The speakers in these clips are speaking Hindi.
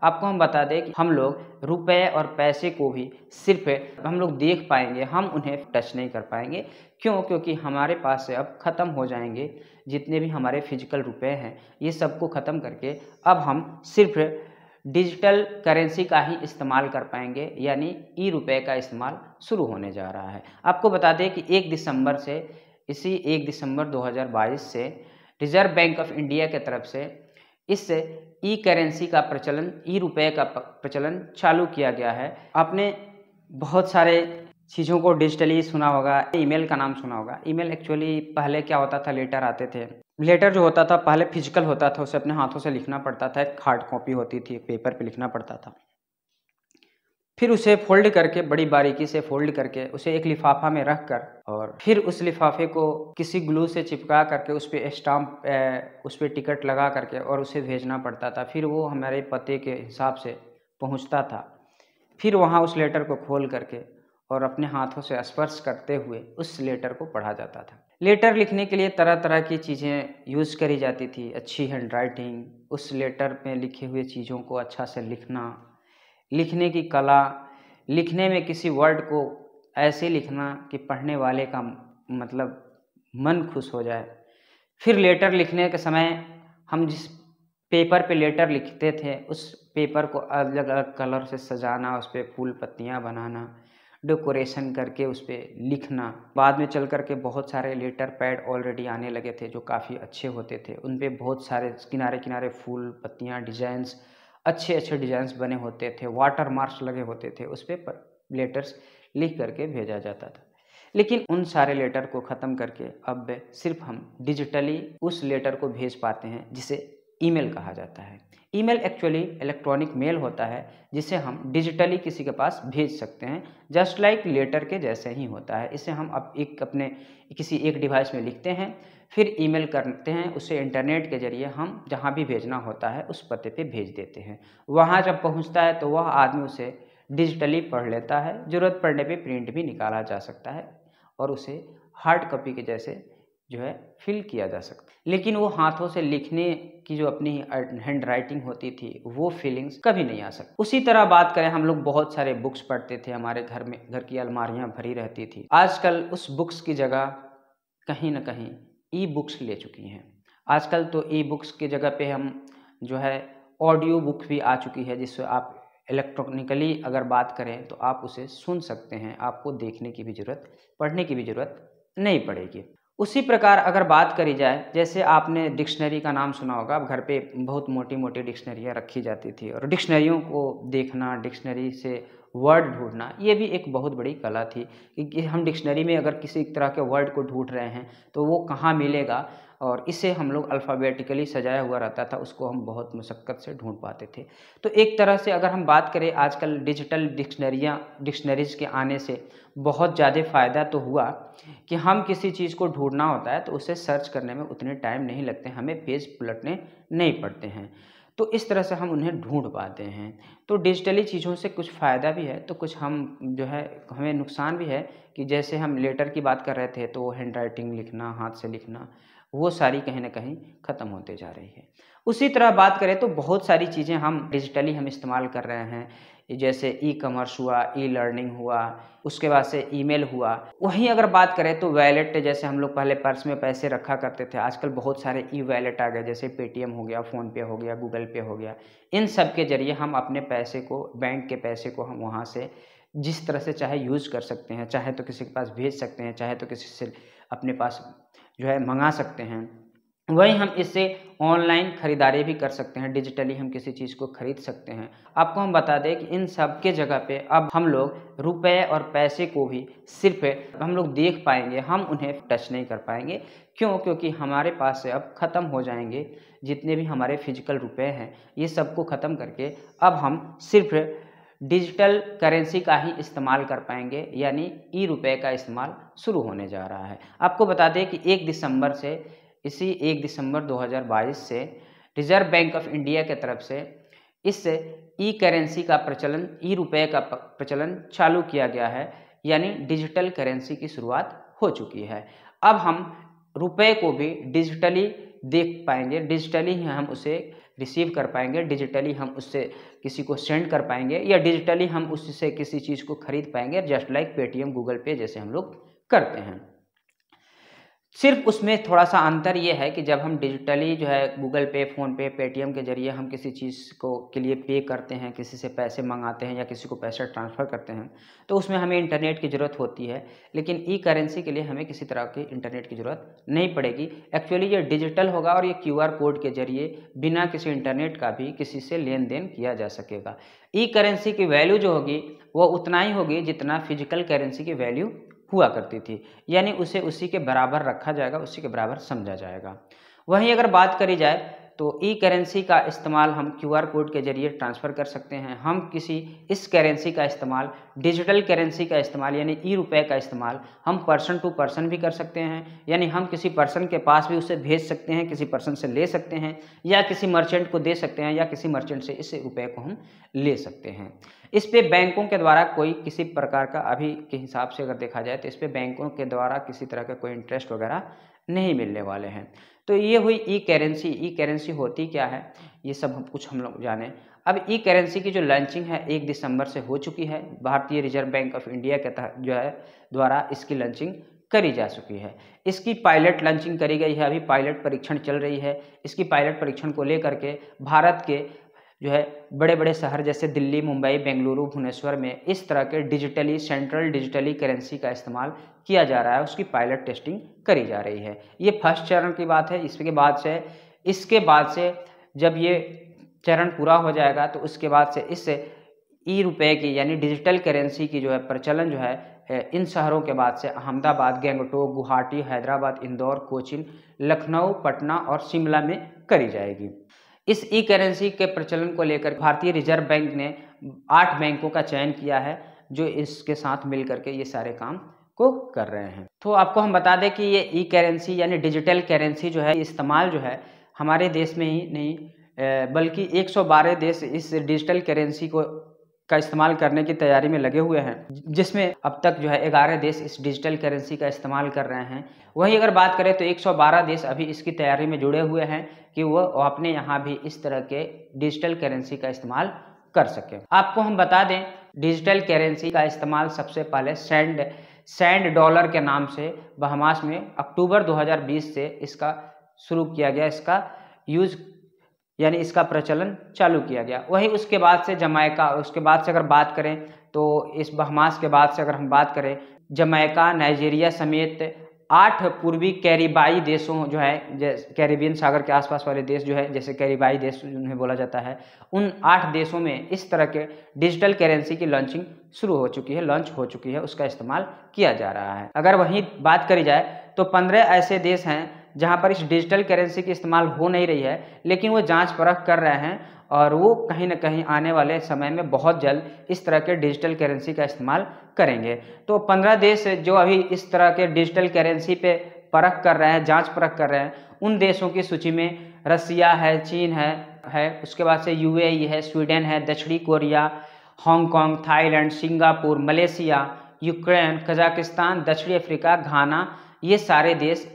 आपको हम बता दें कि हम लोग रुपए और पैसे को भी सिर्फ हम लोग देख पाएंगे, हम उन्हें टच नहीं कर पाएंगे। क्यों? क्योंकि हमारे पास से अब ख़त्म हो जाएंगे जितने भी हमारे फिजिकल रुपए हैं, ये सबको ख़त्म करके अब हम सिर्फ डिजिटल करेंसी का ही इस्तेमाल कर पाएंगे, यानी ई रुपए का इस्तेमाल शुरू होने जा रहा है। आपको बता दें कि 1 दिसंबर से, इसी 1 दिसंबर 2022 से रिजर्व बैंक ऑफ इंडिया के तरफ से इस ई करेंसी का प्रचलन, ई रुपए का प्रचलन चालू किया गया है। आपने बहुत सारे चीज़ों को डिजिटली सुना होगा, ईमेल का नाम सुना होगा। ईमेल एक्चुअली पहले क्या होता था, लेटर आते थे। लेटर जो होता था पहले फिजिकल होता था, उसे अपने हाथों से लिखना पड़ता था, एक हार्ड कॉपी होती थी, पेपर पे लिखना पड़ता था। फिर उसे फोल्ड करके, बड़ी बारीकी से फोल्ड करके उसे एक लिफाफा में रख कर, और फिर उस लिफाफे को किसी ग्लू से चिपका करके उस पर स्टाम्प, उस पर टिकट लगा करके और उसे भेजना पड़ता था। फिर वो हमारे पते के हिसाब से पहुंचता था। फिर वहाँ उस लेटर को खोल करके और अपने हाथों से स्पर्श करते हुए उस लेटर को पढ़ा जाता था। लेटर लिखने के लिए तरह तरह की चीज़ें यूज़ करी जाती थी। अच्छी हैंड राइटिंग, उस लेटर में लिखे हुए चीज़ों को अच्छा से लिखना, लिखने की कला, लिखने में किसी वर्ड को ऐसे लिखना कि पढ़ने वाले का मतलब मन खुश हो जाए। फिर लेटर लिखने के समय हम जिस पेपर पे लेटर लिखते थे, उस पेपर को अलग अलग कलर से सजाना, उस पर फूल पत्तियाँ बनाना, डेकोरेशन करके उस पर लिखना। बाद में चल कर के बहुत सारे लेटर पैड ऑलरेडी आने लगे थे जो काफ़ी अच्छे होते थे। उन पर बहुत सारे किनारे किनारे फूल पत्तियाँ, डिजाइंस, अच्छे अच्छे डिजाइंस बने होते थे, वाटर मार्क्स लगे होते थे, उस पर लेटर्स लिख करके भेजा जाता था। लेकिन उन सारे लेटर को ख़त्म करके अब सिर्फ हम डिजिटली उस लेटर को भेज पाते हैं, जिसे ईमेल कहा जाता है। ईमेल एक्चुअली इलेक्ट्रॉनिक मेल होता है जिसे हम डिजिटली किसी के पास भेज सकते हैं, जस्ट लाइक लेटर के जैसे ही होता है। इसे हम अब अपने किसी एक डिवाइस में लिखते हैं, फिर ईमेल करते हैं, उसे इंटरनेट के जरिए हम जहाँ भी भेजना होता है उस पते पे भेज देते हैं। वहाँ जब पहुँचता है तो वह आदमी उसे डिजिटली पढ़ लेता है। ज़रूरत पड़ने पे प्रिंट भी निकाला जा सकता है और उसे हार्ड कॉपी के जैसे जो है फिल किया जा सकता है। लेकिन वो हाथों से लिखने की जो अपनी हैंड राइटिंग होती थी, वो फीलिंग्स कभी नहीं आ सकती। उसी तरह बात करें, हम लोग बहुत सारे बुक्स पढ़ते थे, हमारे घर में, घर की अलमारियां भरी रहती थी। आजकल उस बुक्स की जगह कहीं ना कहीं ई बुक्स ले चुकी हैं। आजकल तो ई बुक्स की जगह पे हम जो है ऑडियो बुक भी आ चुकी है, जिससे आप इलेक्ट्रॉनिकली अगर बात करें तो आप उसे सुन सकते हैं, आपको देखने की भी ज़रूरत, पढ़ने की भी ज़रूरत नहीं पड़ेगी। उसी प्रकार अगर बात करी जाए, जैसे आपने डिक्शनरी का नाम सुना होगा, घर पे बहुत मोटी मोटी डिक्शनरियाँ रखी जाती थी और डिक्शनरियों को देखना, डिक्शनरी से वर्ड ढूंढना, ये भी एक बहुत बड़ी कला थी कि हम डिक्शनरी में अगर किसी तरह के वर्ड को ढूंढ रहे हैं तो वो कहाँ मिलेगा, और इसे हम लोग अल्फ़ाबेटिकली सजाया हुआ रहता था, उसको हम बहुत मुशक्क़त से ढूंढ पाते थे। तो एक तरह से अगर हम बात करें, आजकल डिजिटल डिक्शनरीज़ के आने से बहुत ज़्यादा फ़ायदा तो हुआ कि हम किसी चीज़ को ढूंढना होता है तो उसे सर्च करने में उतने टाइम नहीं लगते, हमें पेज पलटने नहीं पड़ते हैं, तो इस तरह से हम उन्हें ढूंढ पाते हैं। तो डिजिटली चीज़ों से कुछ फ़ायदा भी है तो कुछ हम जो है हमें नुकसान भी है, कि जैसे हम लेटर की बात कर रहे थे तो हैंड राइटिंग लिखना, हाथ से लिखना, वो सारी कहीं ना कहीं ख़त्म होते जा रही है। उसी तरह बात करें तो बहुत सारी चीज़ें हम डिजिटली हम इस्तेमाल कर रहे हैं, जैसे ई कॉमर्स हुआ, ई लर्निंग हुआ, उसके बाद से ईमेल हुआ। वहीं अगर बात करें तो वैलेट, जैसे हम लोग पहले पर्स में पैसे रखा करते थे, आजकल बहुत सारे ई वैलेट आ गए, जैसे पेटीएम हो गया, फ़ोनपे हो गया, गूगल पे हो गया। इन सब के ज़रिए हम अपने पैसे को, बैंक के पैसे को हम वहाँ से जिस तरह से चाहे यूज़ कर सकते हैं, चाहे तो किसी के पास भेज सकते हैं, चाहे तो किसी से अपने पास जो है मंगा सकते हैं। वहीं हम इससे ऑनलाइन ख़रीदारी भी कर सकते हैं, डिजिटली हम किसी चीज़ को ख़रीद सकते हैं। आपको हम बता दें कि इन सब के जगह पे अब हम लोग रुपए और पैसे को भी सिर्फ हम लोग देख पाएंगे, हम उन्हें टच नहीं कर पाएंगे। क्यों? क्योंकि हमारे पास से अब ख़त्म हो जाएंगे जितने भी हमारे फिजिकल रुपए हैं, ये सबको ख़त्म करके अब हम सिर्फ डिजिटल करेंसी का ही इस्तेमाल कर पाएंगे, यानी ई रुपए का इस्तेमाल शुरू होने जा रहा है। आपको बता दें कि 1 दिसंबर से, इसी 1 दिसंबर 2022 से रिजर्व बैंक ऑफ इंडिया के तरफ से इस ई करेंसी का प्रचलन, ई रुपए का प्रचलन चालू किया गया है, यानी डिजिटल करेंसी की शुरुआत हो चुकी है। अब हम रुपए को भी डिजिटली देख पाएंगे, डिजिटली ही हम उसे रिसीव कर पाएंगे, डिजिटली हम उससे किसी को सेंड कर पाएंगे, या डिजिटली हम उससे किसी चीज़ को खरीद पाएंगे, जस्ट लाइक पेटीएम, गूगल पे जैसे हम लोग करते हैं। सिर्फ उसमें थोड़ा सा अंतर ये है कि जब हम डिजिटली जो है गूगल पे, फ़ोन पे, पेटीएम के ज़रिए हम किसी चीज़ को के लिए पे करते हैं, किसी से पैसे मंगाते हैं या किसी को पैसा ट्रांसफ़र करते हैं, तो उसमें हमें इंटरनेट की ज़रूरत होती है। लेकिन ई करेंसी के लिए हमें किसी तरह की इंटरनेट की ज़रूरत नहीं पड़ेगी। एक्चुअली ये डिजिटल होगा और ये क्यूआर कोड के ज़रिए बिना किसी इंटरनेट का भी किसी से लेन देन किया जा सकेगा। ई करेंसी की वैल्यू जो होगी वो उतना ही होगी जितना फिजिकल करेंसी की वैल्यू हुआ करती थी, यानी उसे उसी के बराबर रखा जाएगा, उसी के बराबर समझा जाएगा। वहीं अगर बात करी जाए तो ई करेंसी का इस्तेमाल हम क्यूआर कोड के जरिए ट्रांसफ़र कर सकते हैं। हम किसी इस करेंसी का इस्तेमाल, डिजिटल करेंसी का इस्तेमाल यानी ई रुपए का इस्तेमाल हम पर्सन टू पर्सन भी कर सकते हैं, यानी हम किसी पर्सन के पास भी उसे भेज सकते हैं, किसी पर्सन से ले सकते हैं, या किसी मर्चेंट को दे सकते हैं, या किसी मर्चेंट से इस रुपए को हम ले सकते हैं। इस पे बैंकों के द्वारा कोई किसी प्रकार का, अभी के हिसाब से अगर देखा जाए तो इस पे बैंकों के द्वारा किसी तरह का कोई इंटरेस्ट वगैरह नहीं मिलने वाले हैं। तो ये हुई ई करेंसी। ई करेंसी होती क्या है, ये सब कुछ हम लोग जाने। अब ई करेंसी की जो लॉन्चिंग है 1 दिसंबर से हो चुकी है। भारतीय रिजर्व बैंक ऑफ इंडिया के तहत जो है द्वारा इसकी लॉन्चिंग करी जा चुकी है। इसकी पायलट लॉन्चिंग करी गई है, अभी पायलट परीक्षण चल रही है। इसकी पायलट परीक्षण को लेकर के भारत के जो है बड़े बड़े शहर जैसे दिल्ली, मुंबई, बेंगलुरु, भुवनेश्वर में इस तरह के डिजिटली, सेंट्रल डिजिटली करेंसी का इस्तेमाल किया जा रहा है, उसकी पायलट टेस्टिंग करी जा रही है। ये फर्स्ट चरण की बात है। इसके बाद से जब ये चरण पूरा हो जाएगा तो उसके बाद से इस ई रुपए की यानी डिजिटल करेंसी की जो है प्रचलन जो है इन शहरों के बाद से अहमदाबाद, गंगटोक, गुवाहाटी, हैदराबाद, इंदौर, कोचीन, लखनऊ, पटना और शिमला में करी जाएगी। इस ई करेंसी के प्रचलन को लेकर भारतीय रिजर्व बैंक ने 8 बैंकों का चयन किया है जो इसके साथ मिल करके ये सारे काम को कर रहे हैं। तो आपको हम बता दें कि ये ई करेंसी यानी डिजिटल करेंसी जो है इस्तेमाल जो है हमारे देश में ही नहीं बल्कि 112 देश इस डिजिटल करेंसी का इस्तेमाल करने की तैयारी में लगे हुए हैं, जिसमें अब तक जो है 11 देश इस डिजिटल करेंसी का इस्तेमाल कर रहे हैं। वहीं अगर बात करें तो 112 देश अभी इसकी तैयारी में जुड़े हुए हैं कि वो अपने यहाँ भी इस तरह के डिजिटल करेंसी का इस्तेमाल कर सकें। आपको हम बता दें डिजिटल करेंसी का इस्तेमाल सबसे पहले सैंड डॉलर के नाम से बहामास में अक्टूबर 2020 से इसका शुरू किया गया, इसका यूज यानी इसका प्रचलन चालू किया गया। वही उसके बाद से जमैका, उसके बाद से अगर बात करें तो इस बहामास के बाद से अगर हम बात करें जमैका, नाइजीरिया समेत 8 पूर्वी कैरिबाई देशों जो है कैरिबियन सागर के आसपास वाले देश जो है जैसे कैरिबाई देश उन्हें बोला जाता है, उन 8 देशों में इस तरह के डिजिटल करेंसी की लॉन्चिंग शुरू हो चुकी है, लॉन्च हो चुकी है, उसका इस्तेमाल किया जा रहा है। अगर वहीं बात करी जाए तो 15 ऐसे देश हैं जहां पर इस डिजिटल करेंसी की इस्तेमाल हो नहीं रही है, लेकिन वो जांच परख कर रहे हैं और वो कहीं ना कहीं आने वाले समय में बहुत जल्द इस तरह के डिजिटल करेंसी का इस्तेमाल करेंगे। तो 15 देश जो अभी इस तरह के डिजिटल करेंसी पे परख कर रहे हैं, जांच परख कर रहे हैं, उन देशों की सूची में रसिया है, चीन है, उसके बाद से यूएई है, स्वीडन है, दक्षिणी Korea, Hong Kong, Thailand, Singapore, Malaysia, Ukraine, Kazakhstan, दक्षिणी अफ्रीका, घाना, ये सारे देश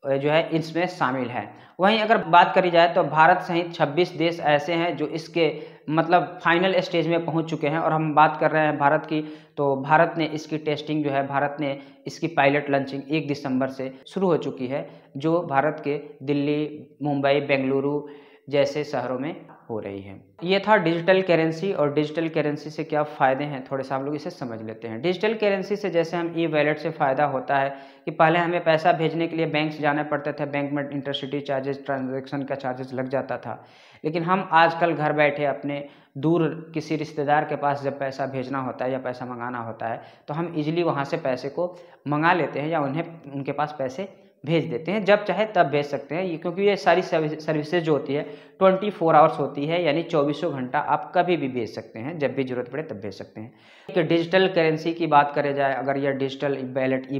जो है इसमें शामिल है। वहीं अगर बात करी जाए तो भारत सहित 26 देश ऐसे हैं जो इसके मतलब फाइनल स्टेज में पहुंच चुके हैं। और हम बात कर रहे हैं भारत की, तो भारत ने इसकी टेस्टिंग जो है, भारत ने इसकी पायलट लॉन्चिंग 1 दिसंबर से शुरू हो चुकी है, जो भारत के दिल्ली, मुंबई, बेंगलुरु जैसे शहरों में हो रही है। ये था डिजिटल करेंसी, और डिजिटल करेंसी से क्या फ़ायदे हैं थोड़े से हम लोग इसे समझ लेते हैं। डिजिटल करेंसी से जैसे हम ई वॉलेट से फ़ायदा होता है कि पहले हमें पैसा भेजने के लिए बैंक से जाना पड़ता था, बैंक में इंटरसिटी चार्जेस, ट्रांजैक्शन का चार्जेस लग जाता था। लेकिन हम आजकल घर बैठे अपने दूर किसी रिश्तेदार के पास जब पैसा भेजना होता है या पैसा मंगाना होता है तो हम इजीली वहाँ से पैसे को मंगा लेते हैं या उनके पास पैसे भेज देते हैं, जब चाहे तब भेज सकते हैं। ये क्योंकि ये सारी सर्विसेज जो होती है 24 आवर्स होती है, यानी 24 घंटा आप कभी भी भेज सकते हैं, जब भी जरूरत पड़े तब भेज सकते हैं। कि डिजिटल करेंसी की बात करी जाए, अगर यह डिजिटल ई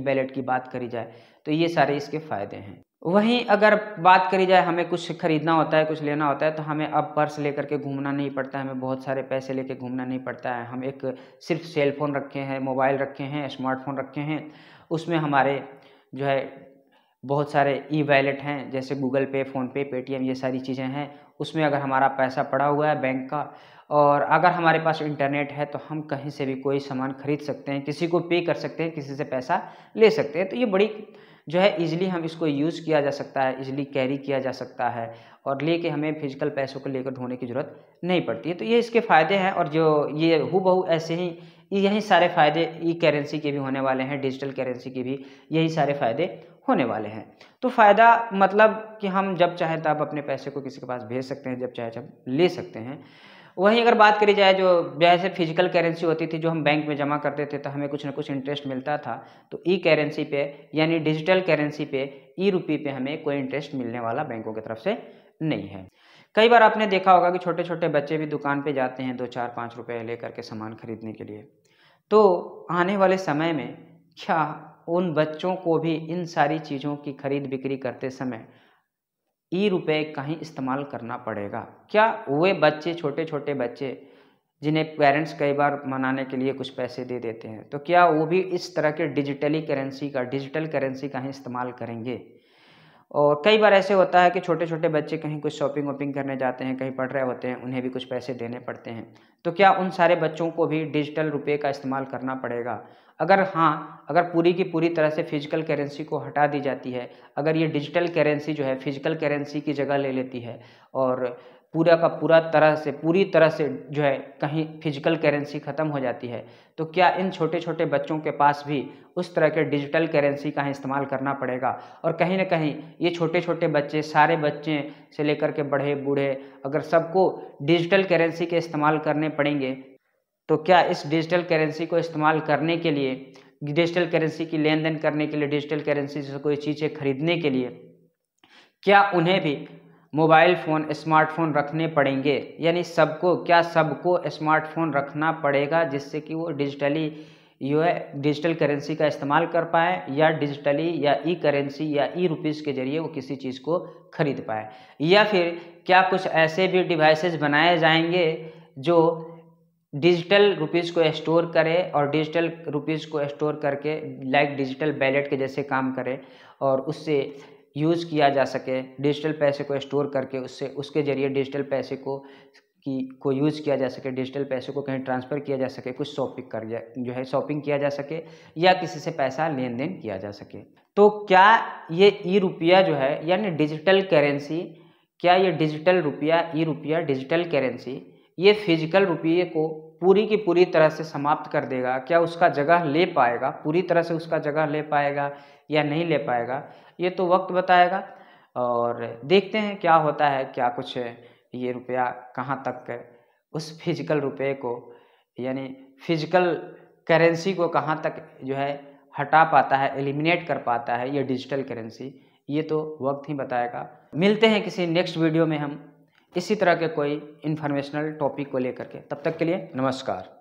वॉलेट की बात करी जाए तो ये सारे इसके फ़ायदे हैं। वहीं अगर बात करी जाए हमें कुछ खरीदना होता है, कुछ लेना होता है, तो हमें अब पर्स लेकर के घूमना नहीं पड़ता है, हमें बहुत सारे पैसे लेके घूमना नहीं पड़ता है। हम एक सिर्फ सेल फ़ोन रखे हैं, मोबाइल रखे हैं, स्मार्टफोन रखे हैं, उसमें हमारे जो है बहुत सारे ई वॉलेट हैं, जैसे गूगल पे, फ़ोनपे, पेटीएम, ये सारी चीज़ें हैं। उसमें अगर हमारा पैसा पड़ा हुआ है बैंक का, और अगर हमारे पास इंटरनेट है तो हम कहीं से भी कोई सामान खरीद सकते हैं, किसी को पे कर सकते हैं, किसी से पैसा ले सकते हैं। तो ये बड़ी जो है ईज़िली हम इसको यूज़ किया जा सकता है, ईज़िली कैरी किया जा सकता है, और लेके हमें फिजिकल पैसों को लेकर ढोने की ज़रूरत नहीं पड़ती है। तो ये इसके फ़ायदे हैं, और जो ये हूबहू ऐसे ही यही सारे फ़ायदे ई करेंसी के भी होने वाले हैं, डिजिटल करेंसी के भी यही सारे फ़ायदे होने वाले हैं। तो फ़ायदा मतलब कि हम जब चाहें तब अपने पैसे को किसी के पास भेज सकते हैं, जब चाहे तब ले सकते हैं। वहीं अगर बात करी जाए जो जैसे फिजिकल करेंसी होती थी, जो हम बैंक में जमा करते थे तो हमें कुछ ना कुछ इंटरेस्ट मिलता था, तो ई करेंसी पे यानी डिजिटल करेंसी पे, ई रुपये पे हमें कोई इंटरेस्ट मिलने वाला बैंकों की तरफ से नहीं है। कई बार आपने देखा होगा कि छोटे-छोटे बच्चे भी दुकान पे जाते हैं 2, 4, 5 रुपए लेकर के सामान खरीदने के लिए। तो आने वाले समय में क्या उन बच्चों को भी इन सारी चीज़ों की खरीद-बिक्री करते समय ई रुपए का ही इस्तेमाल करना पड़ेगा? क्या वे बच्चे, छोटे-छोटे बच्चे, जिन्हें पेरेंट्स कई बार मनाने के लिए कुछ पैसे दे देते हैं, तो क्या वो भी इस तरह के डिजिटल करेंसी का ही इस्तेमाल करेंगे? और कई बार ऐसे होता है कि छोटे-छोटे बच्चे कहीं कुछ शॉपिंग-वॉपिंग करने जाते हैं, कहीं पढ़ रहे होते हैं, उन्हें भी कुछ पैसे देने पड़ते हैं। तो क्या उन सारे बच्चों को भी डिजिटल रुपए का इस्तेमाल करना पड़ेगा? अगर हाँ, अगर पूरी की पूरी तरह से फिजिकल करेंसी को हटा दी जाती है, अगर ये डिजिटल करेंसी जो है फिजिकल करेंसी की जगह ले लेती है, और पूरा का पूरी तरह से जो है कहीं फिजिकल करेंसी ख़त्म हो जाती है, तो क्या इन छोटे-छोटे बच्चों के पास भी उस तरह के डिजिटल करेंसी का ही इस्तेमाल करना पड़ेगा? और कहीं न कहीं ये छोटे-छोटे बच्चे, सारे बच्चे से लेकर के बड़े-बूढ़े, अगर सबको डिजिटल करेंसी के इस्तेमाल करने पड़ेंगे, तो क्या इस डिजिटल करेंसी को इस्तेमाल करने के लिए, डिजिटल करेंसी की लेन-देन करने के लिए, डिजिटल करेंसी से कोई चीज़ें खरीदने के लिए, क्या उन्हें भी मोबाइल फ़ोन, स्मार्टफ़ोन रखने पड़ेंगे? यानी सबको स्मार्टफ़ोन रखना पड़ेगा, जिससे कि वो डिजिटली जो है डिजिटल करेंसी का इस्तेमाल कर पाएँ, या डिजिटली या ई करेंसी या ई रुपीज़ के ज़रिए वो किसी चीज़ को खरीद पाएँ? या फिर क्या कुछ ऐसे भी डिवाइसेज़ बनाए जाएँगे जो डिजिटल रुपीज़ को स्टोर करे, और डिजिटल रुपीज़ को स्टोर करके लाइक डिजिटल वॉलेट के जैसे काम करे, और उससे यूज़ किया जा सके, डिजिटल पैसे को स्टोर करके उससे उसके ज़रिए डिजिटल पैसे को यूज़ किया जा सके, डिजिटल पैसे को कहीं ट्रांसफ़र किया जा सके, कुछ शॉपिंग किया जा सके, या किसी से पैसा लेन-देन किया जा सके। तो क्या ये ई रुपया जो है यानी डिजिटल करेंसी, क्या ये डिजिटल रुपया, ई रुपया, डिजिटल करेंसी ये फिजिकल रुपये को पूरी की पूरी तरह से समाप्त कर देगा? क्या उसका जगह ले पाएगा? पूरी तरह से उसका जगह ले पाएगा या नहीं ले पाएगा? ये तो वक्त बताएगा, और देखते हैं क्या होता है, क्या कुछ ये रुपया कहाँ तक उस फिजिकल रुपये को यानी फिजिकल करेंसी को कहाँ तक जो है हटा पाता है, एलिमिनेट कर पाता है ये डिजिटल करेंसी, ये तो वक्त ही बताएगा। मिलते हैं किसी नेक्स्ट वीडियो में हम इसी तरह के कोई इन्फॉर्मेशनल टॉपिक को लेकर के। तब तक के लिए नमस्कार।